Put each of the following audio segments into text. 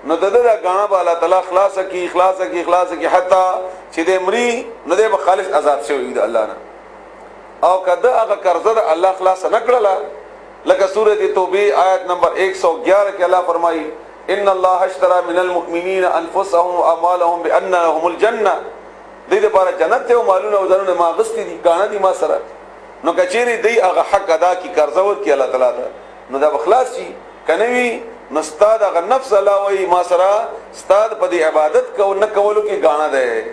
نو دغه غاڼه به الله تعالی خلاص کی حتی چې د امري نو د خالص آزاد شوی د الله نه او کده هغه قرضه د الله خلاص نه کړله لکه سورۃ توبه آیت نمبر 111 کې الله فرمایي ان الله اشترى من المؤمنين انفسهم واموالهم بان لهم الجنه دې لپاره جنت ته مالونه او ځانونه ما غستې دي غاڼه دي ما سره نو کچېری دی هغه حق ادا کی قرضه ور کی الله تعالی ته نو دا بخلاص شي کنوي نستاد هغه نفس الله وای ما سره استاد په دې عبادت کو نه کولو کې غاڼه ده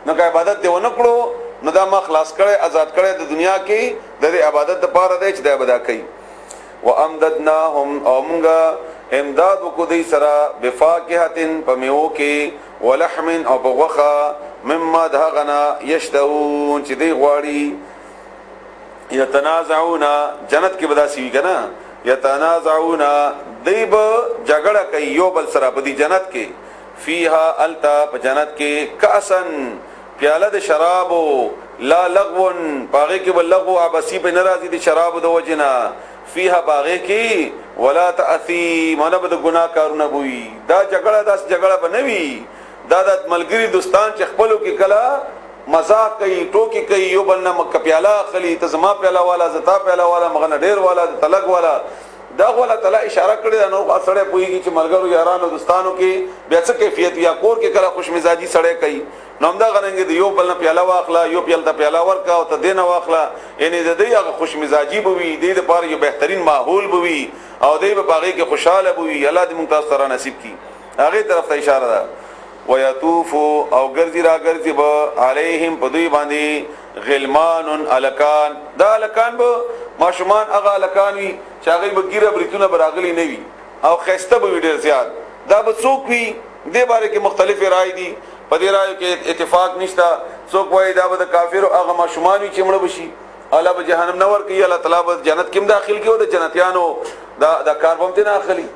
نو که عبادت دی ونه کړو نو دا ما خلاص کړي آزاد کړي د دنیا کې د عبادت لپاره دی چې دا بدا کوي وامددناهم اومغا امداد کو دی سرا بفاکهتن پمیو کې ولحم او بغوخه مما دهغنا یشتهون چې دی غواړي یتنازعون جنت کې بدا سی کنا یتنازعون دیب جګړه کوي یو بل سره په دې جنت کې فیها التا په جنت کې کاسن پیاله د شرابو لا لغون باغې کې بل لغو عبسی په ناراضي دي شراب د وجنا فيها باغې کې ولا تاثي من بد ګناه کارونه بوي دا جګړه داس جګړه بنوي دا د ملګری دوستان چې خپلو کې کلا مزاق کوي ټوکی کوي یو بل نه مکه پیاله خلی تزما پیاله والا زتا پیاله والا مغنه ډیر والا تلګ والا دا غولا تعالی اشاره کړی نو سړی پويږي چې ملګرو یارانو دوستانو کې بیا څه کیفیت یا کور کې کله خوش مزاجي سړی کوي نو دا غننګ دی یو بل نه پیاله واخلا یو پیاله ته پیاله ورکا او ته دینه واخلا یعنی د دې هغه خوش مزاجي بوي د دې لپاره یو بهترین ماحول بوي او دې په باغې کې خوشاله بوي الله دې مونږ تاسو سره نصیب کړي هغه طرف ته اشاره ده ويطوف او ګرځي را ګرځي به عليهم په دوی باندې غلمان الکان دا الکان به ماشومان هغه الکان وي چې هغه به ګیره بریتونه براغلي نه وي او خسته به ډیر زیات دا به څوک وي دې باره کې مختلف رائے دي په دې رائے کې اتفاق نشته څوک وایي دا به د کافر هغه ماشومان وي چې مړ بشي الله به جهنم نور کوي الله تعالی به جنت کې داخل کوي او د جنتیانو دا کاربم ته داخلي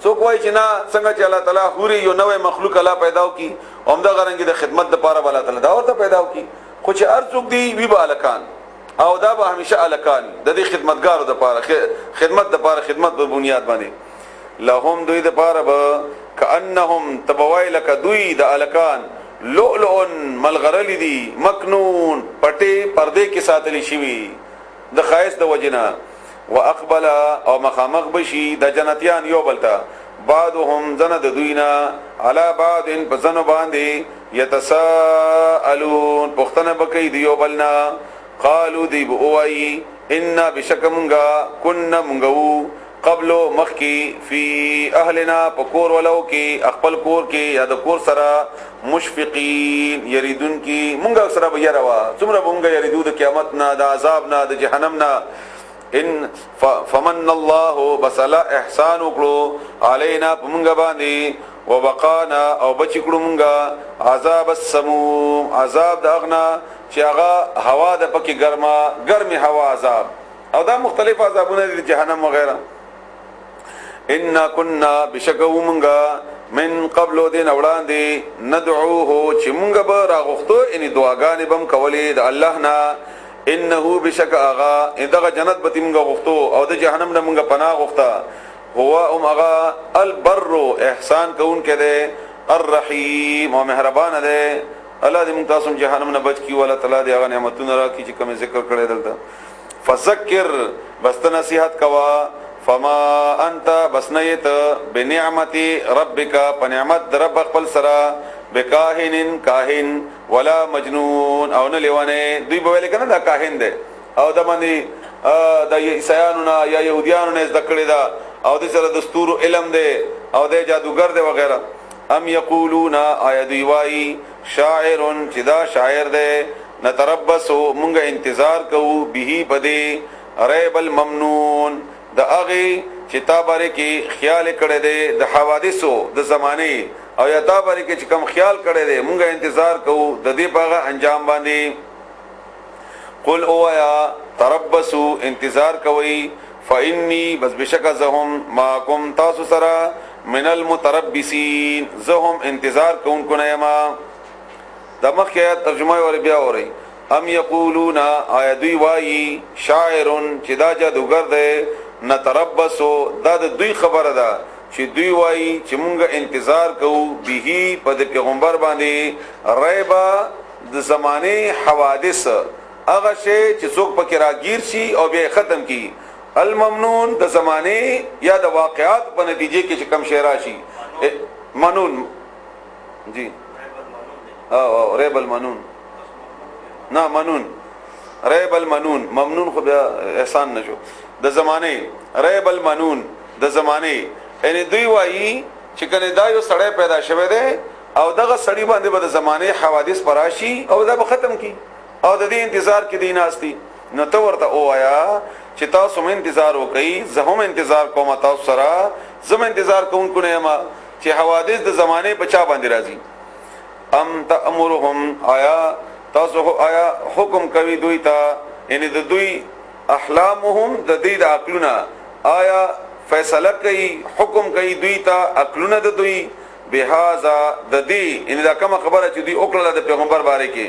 څوک وایي چې نه څنګه چې الله تعالی هوري یو نوې مخلوق الله پیدا وکي او دا غرنګي د خدمت لپاره الله تعالی دا ورته پیدا وکي خو چې هر څوک دی وی به الکان او دا به همیشه الکان د دې خدمتګارو لپاره خدمت لپاره خدمت په بنیاد باندې لهم دوی لپاره به کانهم تبوایلک دوی د الکان لؤلؤ ملغرل دی مکنون پټي پردے کې ساتلی شوی د خایس د وجنا واقبل او مخامخ بشي د جنتیان یو بلتا بعضهم زند دوینا علی بعض پسنو باندې یتساءلون پختنه بکې دیو بلنا قالو دی بوئی ان بشکمغا كنا منغو قبل مخکی فی اهلنا پکور ولو کې خپل کور کې یا د کور سره مشفقین یریدون کې مونږ سره به یروا څومره مونږ یریدو د قیامت نه د عذاب نه د جهنم نه ان فمن الله بسلا احسان وکړو علینا مونږ باندې وبقانا او بچ کړو مونږ عذاب السموم عذاب د اغنا چې هغه هوا د پکې ګرمي هوا عذاب او دا مختلف عذابونه د جهنم وغیرہ ان كنا بشکو مونږه من قبل دین وړاندې ندعوه چې مونږ به راغختو ان دعاګانې بم کولې د الله نه انه بشک اغا دغه جنت به مونږ غختو او د جهنم نه مونږ پناه غختا هو اغا البر احسان کون کې ده الرحیم او مهربان ده الله دې مونږ تاسو جهنم نه بچ کی ولا تعالی دې هغه نعمتونه را کی چې کوم ذکر کړی دلته فذکر بس نصیحت کوا فما انت بسنیت بنعمت ربک پنعمت رب خپل سرا بکاهن کاهن ولا مجنون او نه لیوانه دوی به ویل کنه دا کاهن ده او د باندې د عیسایانو نه یا يهوديانو نه ذکر دا او د سره دستور علم ده او د جادوګر ده وغیرہ ام یقولون ایدی وای شاعر جدا شاعر ده نتربص مونږه انتظار کوو به بده ریب الممنون د اغه چې تابره کې خیال کړي ده د حوادثو د زمانه او یا تابره کې چې کم خیال کړي ده مونږه انتظار کوو د دې پاغه انجام باندې قل او یا تربصوا انتظار کوي فإني بس بشک زهم ماکم تاسو سره من المتربصين زهم انتظار کوونکو نه ما د مخکې ترجمه ور بیا اوري ام یقولون ایدی وای شاعر چې دا جادوګر ده نتربصو دا د دوی خبره ده چې دوی وایي چې مونږ انتظار کوو به په د پیغمبر باندې ریبا د زمانه حوادث هغه شی چې څوک پکې راگیر شي او بیا ختم کی الممنون د زمانه یا د واقعات په نتیجه کې چې کم شی راشي منون جی او ریب المنون نه منون ریب المنون ممنون خو بیا احسان نشو د زمانه ریب المنون د زمانه یعنی دوی وایي چې کله دا یو سړی پیدا شوه دی او دغه سړی باندې به د زمانه حوادث پراشي او دا به ختم کی او د دې انتظار کې دین استی نو ته ورته وایا چې تاسو مې انتظار وکړئ زه هم انتظار کوم تاسو سره زم انتظار کوونکو نه ما چې حوادث د زمانه بچا باندې راځي ام تأمرهم آیا تاسو آیا حکم کوي دوی ته یعنی د دوی احلامهم د دې د عقلونه آیا فیصله کوي حکم کوي دوی ته عقلونه د دوی بهذا د دې ان دا کوم خبره چې دوی وکړه د پیغمبر باره کې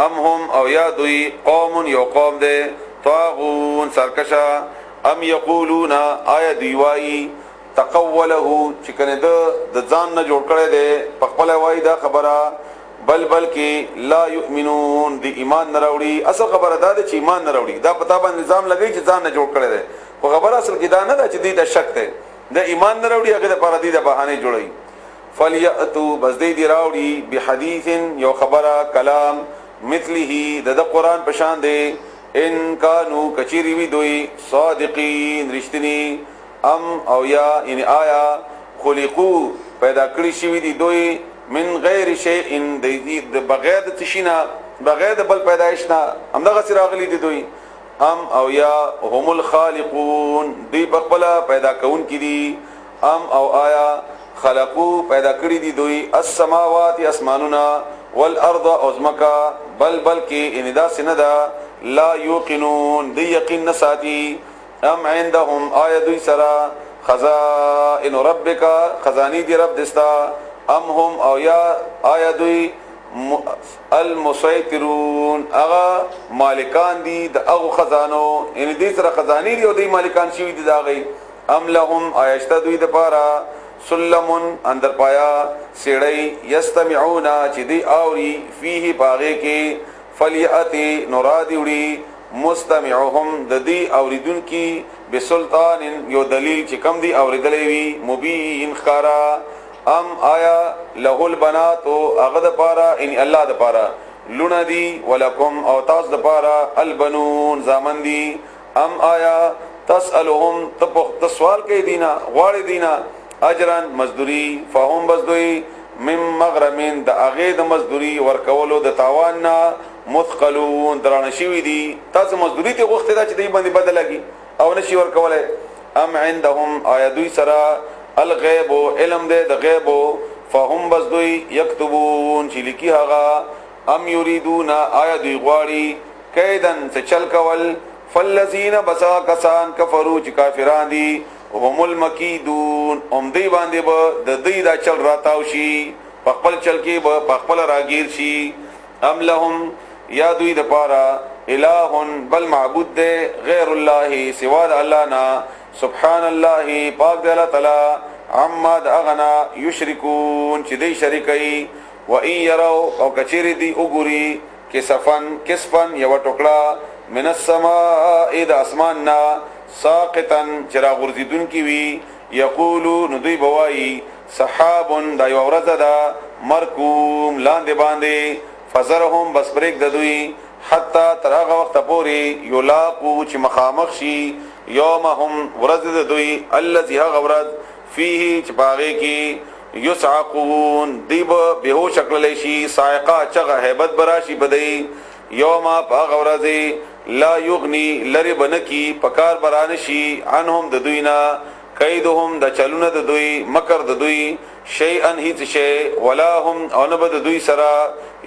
ام هم او یا دوی قوم یو قوم ده طاغون سرکشا ام یقولون آیا دوی وایي تقوله چې کنه د ځان نه جوړ کړي ده په خپل وایي دا خبره بل کې لا یؤمنون دی ایمان نه راوړي اصل خبره دا ده چې ایمان نه راوړي دا پتا باندې نظام لګي چې ځان نه جوړ کړي ده خو خبره اصل کې دا نه ده چې دې د شک ده د ایمان نه راوړي هغه لپاره دې د بهانه جوړي فلیاتو بس دې راوړي بحدیث یو خبره کلام مثله د قرآن پشان دی ان کانو کچری وی دوی صادقین رښتینی ام او یا یعنی آیا خلقو پیدا کړی شوی دی دوی من غیر شیء د بغیر د تشینا بغیر د بل پیدایش نه همدغه سراغلی دی دوی ام او یا هم الخالقون دی بخبلا پیدا کون کی دی ام او آیا خلقو پیدا کړی دی دوی السماوات اسماننا والارض ازمکا بل کی اندا سندا لا یوقنون دی یقین نساتی ام عندهم آیا دوی سرا خزائن ربک خزانی دی رب دستا ام هم او یا آیا دوی المسيطرون اغا مالکان دی د اغه خزانو ان دې سره خزانی دی او دی مالکان شوی دی داغي ام لهم آیشت دوی د پارا سلمون اندر پایا سیړی یستمعون چې دی اوري فيه باغه کې فلیاتی نورادی وړي مستمعهم د دې اوریدون کې بسلطان یو دلیل چې کم دی اوریدلې وی مبین خارا ام آیا له البنات اغه د پارا ان الله د پارا لونه دی ولکم او تاس د پارا البنون زامن دی ام آیا تسالهم تسوال کوي دینا غواړي دینا اجران مزدوری فهم بزدوی من مغرمین د اغه د مزدوری ورکولو د تاوان نه مثقلون درانه شوی دی تاسو مزدوری ته غوښته دا چې دی باندې بدلږي او نشي ورکولای ام عندهم آیدوی سرا الغیب علم د غیب فهم بزدوی یكتبون چې لیکي هغه ام یریدون آیدوی غواړي کیدن څه چل کول فالذین بسا کسان کفروا چې کافران دي هم المکیدون دی باندې به د دې دا چل راتاو شي خپل چل کې به خپل راگیر شي ام لهم یا دوی د پارا الہ بل معبود ده غیر الله سوا د الله نه سبحان الله پاک دی الله تعالی عما اغنا یشرکون چې دی شریکي و ان يروا او کچری دی وګوري کسفن یو ټوکړه من السماء د اسمان نا ساقطا چرا غرزیدون کی وی یقولو ندوی بوائی صحابن دا یو ورځ دا مرکوم لاندې باندې فزرهم بس بریک ددوی حتا ترغه وخت پوری یلاقو چې مخامخ شي یومهم ورځ ددوی الذی غورد فيه چې باغې کې یسعقون دیب بهوش شکل شي سائقه چغه hebat براشي بدی یوما باغورځي لا یغنی لری بنکی پکار برانشی عنهم د دوینا کیدهم د چلونه د دوی مکر د دوی شیئا هیڅ شی ولا هم انبد دوی سرا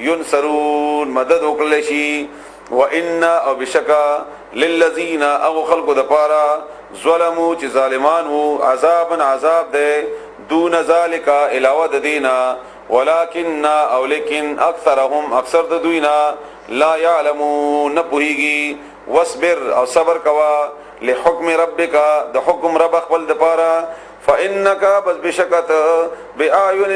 ينصرون مدد وکړل شي وان او بشکا للذین او خلق د پارا ظلموا چې ظالمان وو عذاب ده دون ذالک علاوه د دینا ولكن او لیکن اکثرهم اکثر د دوینا لا يعلمون نپوهیږي واصبر او صبر کوا لحکم ربک د حکم رب خپل د پاره فانك بس بشکت بآیون